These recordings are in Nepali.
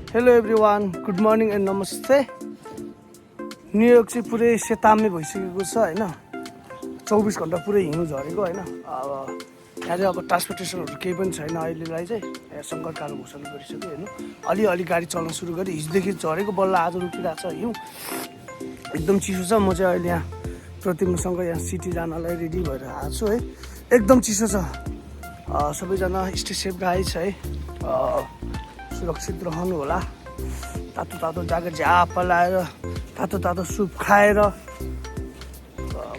Hello everyone, good morning and नमस्ते। न्युयोर्क चाहिँ पुरै सेताम्ने भइसकेको छ होइन। 24 घन्टा पुरै हिउँ झरेको होइन। अब यहाँ चाहिँ अब ट्रान्सपोर्टेसनहरू केही पनि छैन अहिलेलाई चाहिँ। यहाँ सङ्कटकाल घोषणा गरिसक्यो होइन। अलिअलि गाडी चल्न सुरु गरी हिजोदेखि झरेको बल्ल आज रुकिरहेको छ हिउँ। एकदम चिसो छ। म चाहिँ अहिले यहाँ प्रतिमासँग यहाँ सिटी जानलाई रेडी भएर आएको छु है। एकदम चिसो छ। सबैजना स्टे सेफ गाइज है। सुरक्षित रहनु होला। तातो तातो ज्याकेट झ्याप लाएर तातो तातो सुप खाएर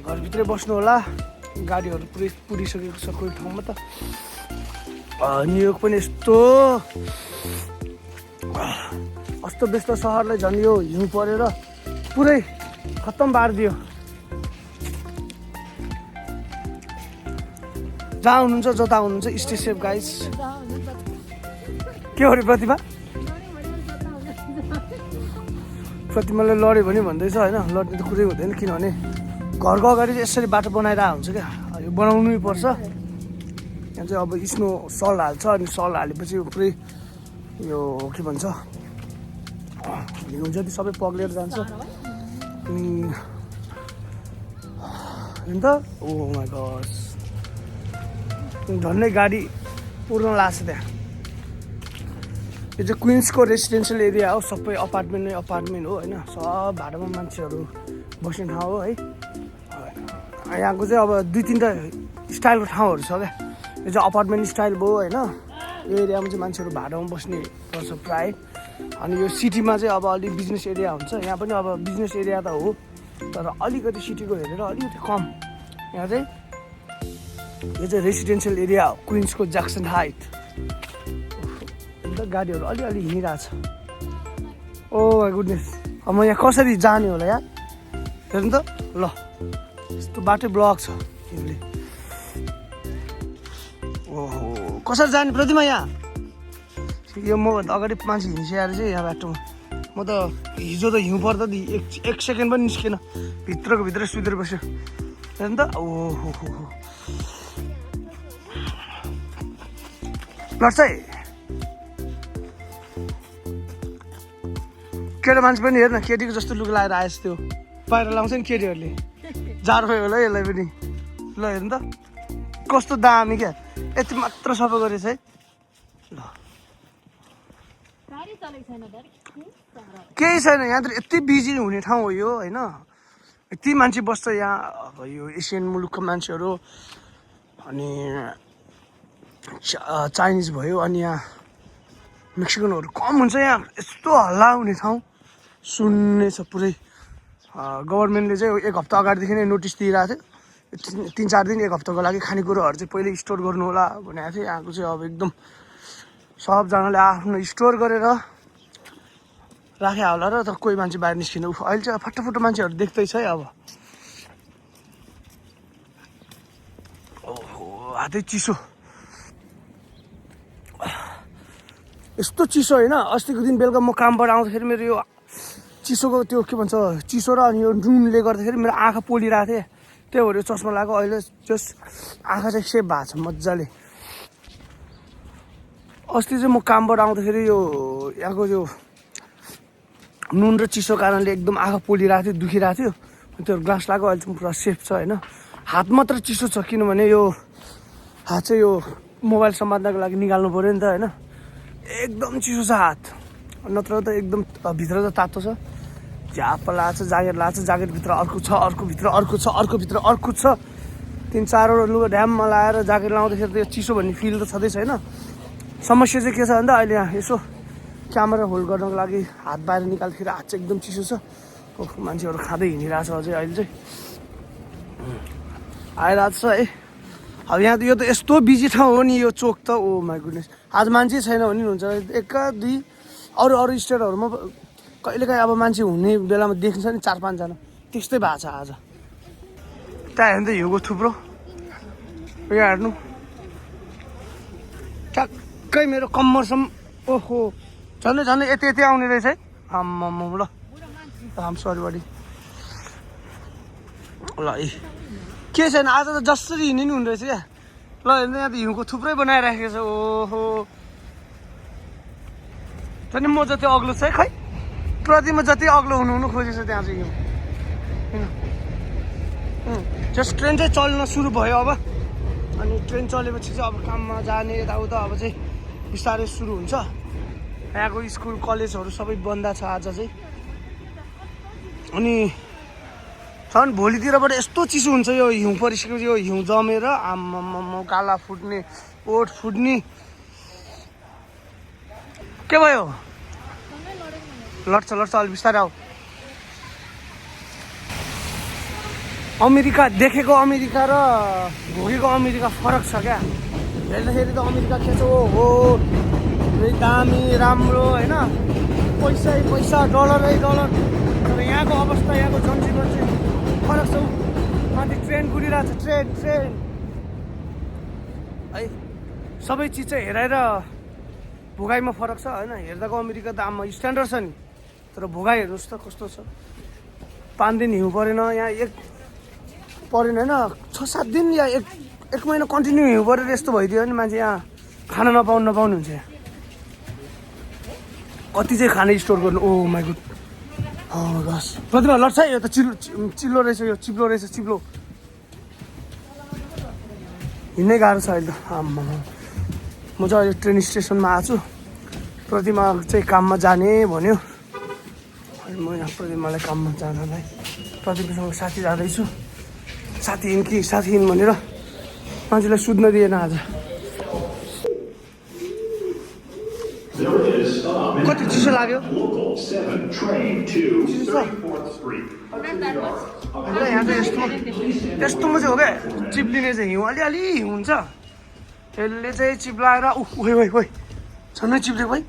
घरभित्रै बस्नु होला। गाडीहरू पुरै पुरिसकेको छ कोही ठाउँमा त। न्युयोर्क पनि यस्तो अस्तव्यस्त सहरलाई झन् यो हिउँ परेर पुरै खत्तम पारिदियो। जहाँ हुनुहुन्छ जता हुनुहुन्छ स्टे सेफ गाइज। के हो रे प्रतिभा? प्रतिमाले लड्यो भने भन्दैछ होइन। लड्ने त कुरै हुँदैन, किनभने घरको अगाडि चाहिँ यसरी बाटो बनाइरहेको हुन्छ क्या। यो बनाउनै पर्छ। यहाँ चाहिँ अब स्नो सल हाल्छ अनि सल हालेपछि पुरै यो के भन्छ हिउँ जति सबै पग्लेर जान्छ अनि अन्त ओ माई गॉड झन्डै गाडी पुर्न लाग्छ त्यहाँ। यो चाहिँ क्विन्सको रेसिडेन्सियल एरिया हो। सबै अपार्टमेन्ट नै अपार्टमेन्ट हो होइन। सब भाडामा मान्छेहरू बस्ने ठाउँ हो है। यहाँको चाहिँ अब 2-3टा स्टाइलको ठाउँहरू छ क्या। यो चाहिँ अपार्टमेन्ट स्टाइल भयो होइन। यो एरियामा चाहिँ मान्छेहरू भाडामा बस्ने गर्छ प्राय। अनि यो सिटीमा चाहिँ अब अलिक बिजनेस एरिया हुन्छ। यहाँ पनि अब बिजनेस एरिया त हो, तर अलिकति सिटीको हेरेर अलिकति कम। यहाँ चाहिँ यो चाहिँ रेसिडेन्सियल एरिया हो क्विन्सको ज्याक्सन हाइट। गाडीहरू अलिअलि हिँडिरहेछ। ओ माई गुडनेस, अब म यहाँ कसरी जाने होला यार? हेर्नु त ल, यस्तो बाटो ब्लक छ हिउँले। ओहो कसरी जाने प्रतिमा? यहाँ यो मभन्दा अगाडि मान्छे हिँडिसकेर चाहिँ यहाँ बाटोमा। म त हिजो त हिउँ पर्दा एक सेकेन्ड पनि निस्केन, भित्रको भित्र सुतेर बस्यो। हेर्नु त ओहो लड्छ है। केटा मान्छे पनि हेर्न केटीको जस्तो लुगा लगाएर आएछ। त्यो बाहिर लाउँछ नि केटीहरूले। जाडो भयो होला यसलाई पनि। ल हेर्नु त कस्तो दामी क्या। यति मात्र सफा गरेछ है। ल केही छैन यहाँ त। यति बिजी हुने ठाउँ हो यो होइन। यति मान्छे बस्छ यहाँ। अब यो एसियन मुलुकको मान्छेहरू अनि चाइनिज भयो अनि यहाँ मेक्सिकनहरू कम हुन्छ यहाँ। यस्तो हल्ला हुने ठाउँ सुन्ने छ पुरै। गभर्मेन्टले चाहिँ 1 हप्ता अगाडिदेखि नै नोटिस दिइरहेको थियो। 3-4 दिन 1 हप्ताको लागि खानेकुराहरू चाहिँ पहिल्यै स्टोर गर्नु होला भनेको थियो। यहाँको चाहिँ अब एकदम सबजनाले आफ्नो स्टोर गरेर राखे होला र त कोही मान्छे बाहिर निस्किनु। अहिले चाहिँ फटाफट मान्छेहरू देख्दैछ है। अब ओहो हातै चिसो, यस्तो चिसो होइन। अस्तिको दिन बेलुका म कामबाट आउँदाखेरि मेरो यो चिसोको त्यो के भन्छ चिसो र अनि यो नुनले गर्दाखेरि मेरो आँखा पोलिरहेको थिएँ। त्यही भएर चस्मा लगाएको। अहिले जस्ट आँखा चाहिँ सेप भएको छ मजाले। अस्ति चाहिँ म कामबाट आउँदाखेरि यो यहाँको यो नुन र चिसो कारणले एकदम आँखा पोलिरहेको थियो, दुखिरहेको थियो। त्यो ग्लास लगाएको। अहिले चाहिँ पुरा सेफ छ होइन। हात मात्र चिसो छ किनभने यो हात चाहिँ यो मोबाइल समात्नको लागि निकाल्नु पऱ्यो नि त होइन। एकदम चिसो छ हात, नत्र त एकदम भित्र त तातो छ। झ्याप लाएको छ, ज्याकेट लाएको छ, ज्याकेटभित्र अर्को छ, अर्कोभित्र अर्को छ, अर्कोभित्र अर्को छ। 3-4वटा लुगा ड्याममा लाएर ज्याकेट लाउँदाखेरि त चिसो भन्ने फिल त छँदैछ होइन। समस्या चाहिँ के छ भन्दा अहिले यहाँ यसो क्यामेरा होल्ड गर्नको लागि हात बाहिर निकाल्दाखेरि हात चाहिँ एकदम चिसो छ। मान्छेहरू खाँदै हिँडिरहेको छ अझै अहिले चाहिँ आइरहेको छ है। अब यहाँ त यो त यस्तो बिजी ठाउँ हो नि यो चोक त। ओ माई गुडनेस, आज मान्छे छैन भने हुन्छ। 1-2 अरू स्टेटहरूमा कहिलेकाहीँ अब मान्छे हुने बेलामा देखिन्छ नि 4-5 जना। त्यस्तै भएको छ आज। त्यहाँ हेर्नु त हिउँको थुप्रो। यहाँ हेर्नु ठ्याक्कै मेरो कम्मरसम्म। ओहो झन्डै झन्डै यति आउने रहेछ है। आम्माम ल आम सरी बडी ल है। के छैन आज त जसरी हिँड्ने नि हुने रहेछ क्या। ल हेर्नु यहाँ त हिउँको थुप्रै बनाइराखेको छ। ओहो झन् म जति अग्लो छ है खै प्रतिमा जति अग्लो हुनु खोजेछ त्यहाँ चाहिँ हिउँ होइन जस्ट ट्रेन चाहिँ चल्न सुरु भयो अब अनि ट्रेन चलेपछि चाहिँ अब काममा जाने यताउता अब चाहिँ बिस्तारै सुरु हुन्छ यहाँको स्कुल कलेजहरू सबै बन्द छ आज चाहिँ अनि झन् भोलितिरबाट यस्तो चिसो हुन्छ यो हिउँ परिसकेपछि यो हिउँ जमेर आम्मामा गाला फुट्ने ओठ फुट्ने के भयो लड्छ अलि बिस्तारै आऊ अमेरिका देखेको अमेरिका र भोगेको अमेरिका फरक छ क्या हेर्दाखेरि त अमेरिका खेल्छ हो दामी राम्रो होइन पैसा डलरै डलर तर यहाँको अवस्था यहाँको जनजीवन चाहिँ फरक छ माथि ट्रेन कुदिरहेको छ ट्रेन है सबै चिज चाहिँ हेराएर भोगाइमा फरक छ होइन हेर्दाको अमेरिका त आमा स्ट्यान्डर्ड छ नि तर भोगाइ हेर्नुहोस् त कस्तो छ 5 दिन हिउँ परेन यहाँ परेन होइन 6-7 दिन या एक महिना कन्टिन्यू हिउँ परेर यस्तो भइदियो भने मान्छे यहाँ खाना नपाउनु हुन्छ यहाँ कति चाहिँ खाना स्टोर गर्नु ओ माई गुड बस प्रतिभा लड्छ है यो त चिल्लो रहेछ यो चिप्लो हिँड्नै गाह्रो छ अहिले त आम्मा म चाहिँ अहिले ट्रेन स्टेसनमा आएको छु प्रतिमा चाहिँ काममा जाने भन्यो अनि म यहाँ प्रतिमालाई काममा जानलाई प्रतिमासँग साथी जाँदैछु साथी हिँड भनेर मान्छेलाई सुत्न दिएन आज कति चिसो लाग्यो यहाँ चाहिँ यस्तोमा चाहिँ हो क्या चिप्लिने चाहिँ हिउँ अलिअलि हिउँ हुन्छ यसले चाहिँ चिप्लाएर ओइ छन्नै चिप्ले भाइ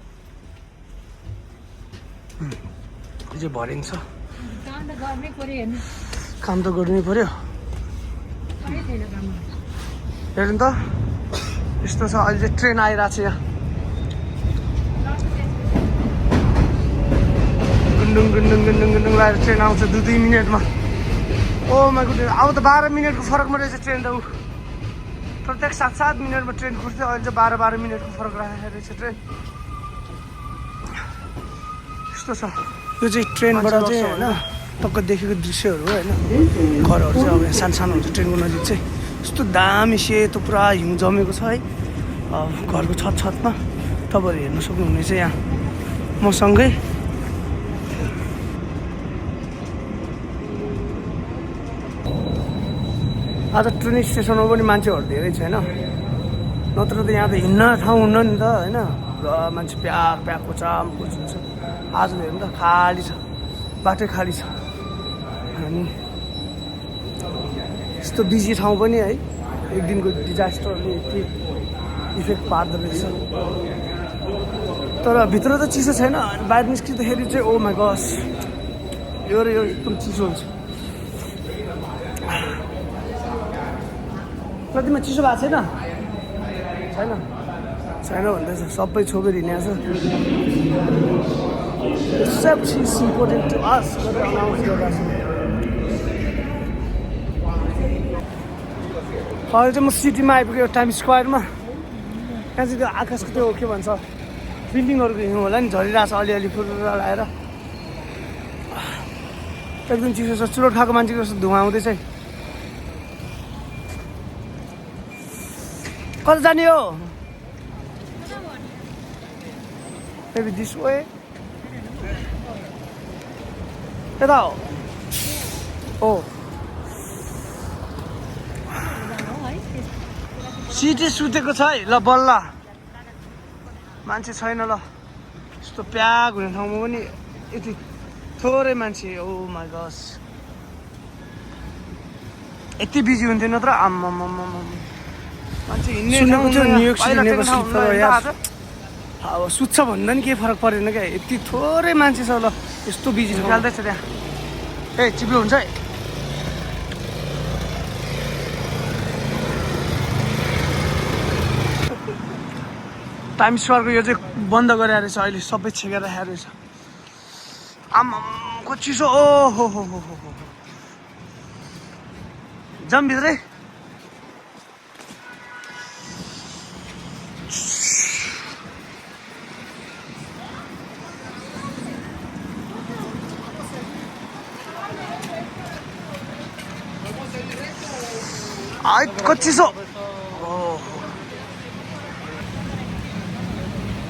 चाहिँ भरिन्छ काम त गर्नै पर्यो हेर्नु त यस्तो छ अहिले चाहिँ ट्रेन आइरहेको छ यहाँ गुन्डुङ लगाएर ट्रेन आउँछ 2 मिनटमा ओ माई गुड अब त 12 मिनटको फरकमा रहेछ ट्रेन त प्रत्येक 7-7 मिनटमा ट्रेन कुद्थ्यो अहिले चाहिँ 12 मिनटको फरक राखेको रहेछ ट्रेन यस्तो छ यो चाहिँ ट्रेनबाट चाहिँ होइन टक्क देखेको दृश्यहरू होइन घरहरू चाहिँ अब यहाँ सानो हुन्छ ट्रेनको नजिक चाहिँ यस्तो दामी सेतो पुरा हिउँ जमेको छ है घरको छतमा तपाईँहरू हेर्न सक्नुहुनेछ यहाँ मसँगै आज ट्रेन स्टेसनमा पनि मान्छेहरू धेरै छैन नत्र त यहाँ त हिँड्न ठाउँ हुन्न नि त होइन र मान्छे प्याक कोचाम हुन्छ आज त हेर्नु त खाली छ बाटै खाली छ अनि यस्तो बिजी ठाउँ पनि है एक दिनको डिजास्टरले यति इफेक्ट पार्दो रहेछ तर भित्र त चिसो छैन बाहिर निस्किँदाखेरि चाहिँ ओ माई गस यो एकदम चिसो हुन्छ कतिमा चिसो भएको छैन भन्दैछ सबै छोपेर हिँडेको छ safety is important to us गरेर अनाउन्स गरिरहेको छ अहिले चाहिँ म सिटीमा आइपुगेँ टाइम स्क्वायरमा त्यहाँ चाहिँ त्यो आकाशको त्यो के भन्छ बिल्डिङहरूको हिउँ होला नि झरिरहेको छ अलिअलि फुटेर आएर एकदम चिसो छ चुरोट खाएको मान्छेको जस्तो धुवा आउँदैछ है कता जाने हो maybe this way यता हो सिटी सुतेको छ है ल बल्ल मान्छे छैन ल यस्तो प्याक हुने ठाउँमा पनि यति थोरै मान्छे ओ माई गस यति बिजी हुन्थ्यो नत्र आम्मामा मान्छे हिँड्ने न्युयोर्क सिटी अब सुत्छ भन्दा नि केही फरक परेन क्या यति थोरै मान्छे छ ल यस्तो बिजी निकाल्दैछ त्यहाँ ए चिप्लो हुन्छ है टाइम स्क्वायरको यो चाहिँ बन्द गरेर रहेछ अहिले सबै छेकेर राखेको रहेछ आम्माको चिसो ओ हो जाम भित्रै कति चिसो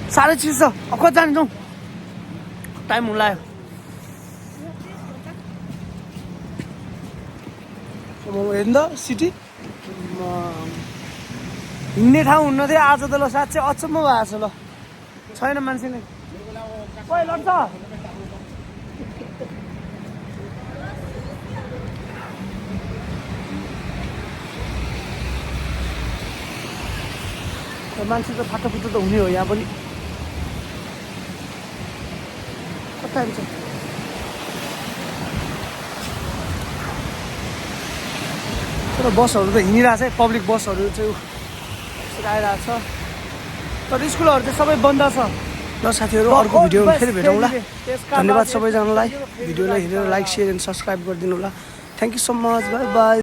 साह्रै चिसो कति जाने जाउँ टाइम हुन लाग्यो हेर्नु त सिटी हिँड्ने ठाउँ हुन्न थियो आज त ल साँच्चै अचम्म भएको छ ल छैन मान्छेले कोही लड्छ मान्छे त फाटोफुटो त हुने हो यहाँ पनि कता हुन्छ तर बसहरू त हिँडिरहेको छ है पब्लिक बसहरू चाहिँ आइरहेको छ तर स्कुलहरू चाहिँ सबै बन्द छ ल साथीहरू अर्को भिडियोमा फेरि भेटौँला धन्यवाद सबैजनालाई भिडियोलाई हेरेर लाइक सेयर एन्ड सब्सक्राइब गरिदिनु होला thank you so much by by